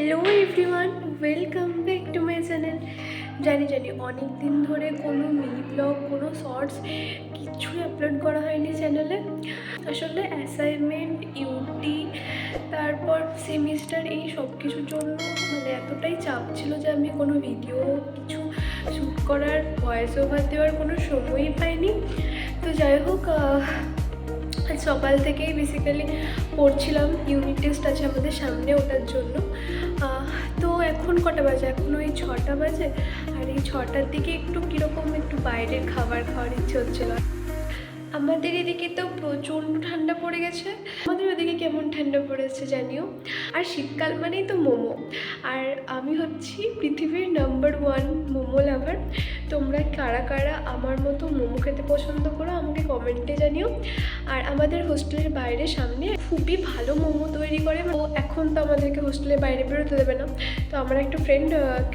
Hello everyone, welcome back to my channel. জানি অনেক দিন ধরে কোনো মিনি ব্লগ, কোনো শর্টস কিছুই আপলোড করা হয়নি চ্যানেলে। আসলে অ্যাসাইনমেন্ট, ইউটি, তারপর সেমিস্টার, এই সব কিছুর জন্য এতটাই চাপ ছিল যে আমি কোনো ভিডিও কিছু শ্যুট করার, ভয়েস ওভার দেওয়ার কোনো সময়ই পাইনি। তো যাই হোক, আজ সকাল থেকেই বেসিক্যালি পড়ছিলাম। ইউনিট টেস্ট আছে আমাদের সামনে, ওটার জন্য। তো এখন কটা বাজে? এখন ওই 6টা বাজে। আর এই 6টার দিকে একটু বাইরের খাবার খাওয়ার ইচ্ছে হচ্ছিল। আমাদের এদিকে তো প্রচণ্ড ঠান্ডা পড়ে গেছে। আমাদের ওদিকে কেমন ঠান্ডা পড়েছে জানিও। আর শীতকাল মানেই তো মোমো। আর আমি হচ্ছি পৃথিবীর নাম্বার 1 মোমো লাভার। তোমরা কারা কারা আমার মতো মোমো খেতে পছন্দ করো আমাকে কমেন্টে জানিও। আর আমাদের হোস্টেলের বাইরে সামনে খুবই ভালো মোমো তৈরি করে। ও এখন তো আমাদেরকে হোস্টেলের বাইরে বেরোতে দেবে না। তো আমার একটা ফ্রেন্ড,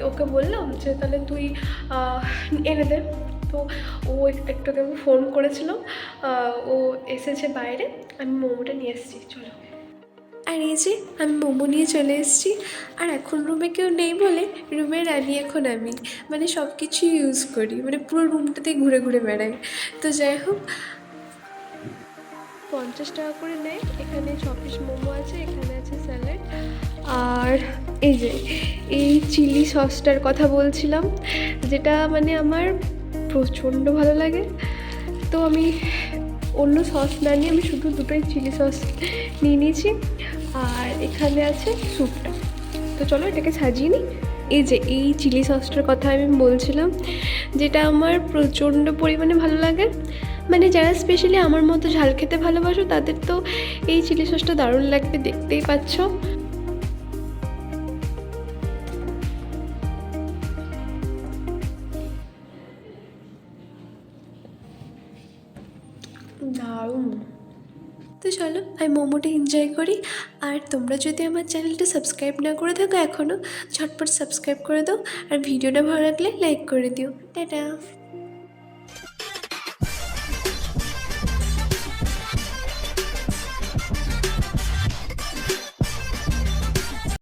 ওকে বললাম যে তাহলে তুই এনে দে। তো ও একটু আগে ফোন করেছিল, ও এসেছে বাইরে। আমি মোমোটা নিয়ে এসেছি, চলো। আর এই যে আমি মোমো নিয়ে চলে এসেছি। আর এখন রুমে কেউ নেই বলে রুমের রানী এখন আমি, সব কিছু ইউজ করি, পুরো রুমটাতেই ঘুরে ঘুরে বেড়াই। তো যাই হোক, 50 টাকা করে নেয়। এখানে 6 পিস মোমো আছে, এখানে আছে স্যালাড। আর এই যে এই চিলি সসটার কথা বলছিলাম, যেটা আমার প্রচণ্ড ভালো লাগে। তো আমি অন্য সস না নিয়ে আমি শুধু দুটোই চিলি সস নিয়ে নিয়েছি। আর এখানে আছে স্যুপটা। তো চলো এটাকে সাজিয়ে নিই। এই যে এই চিলি সসটার কথা আমি বলছিলাম, যেটা আমার প্রচণ্ড পরিমাণে ভালো লাগে। যারা স্পেশালি আমার মতো ঝাল খেতে ভালোবাসো তাদের তো এই চিলি সসটা দারুণ লাগবে, দেখতেই পাচ্ছ। দারুণ। তো চলো আমি মোমোটা এনজয় করি। আর তোমরা যদি আমার চ্যানেলটা সাবস্ক্রাইব না করে থাকো এখনও, ঝটপট সাবস্ক্রাইব করে দাও। আর ভিডিওটা ভালো লাগলে লাইক করে দিও। টাটা।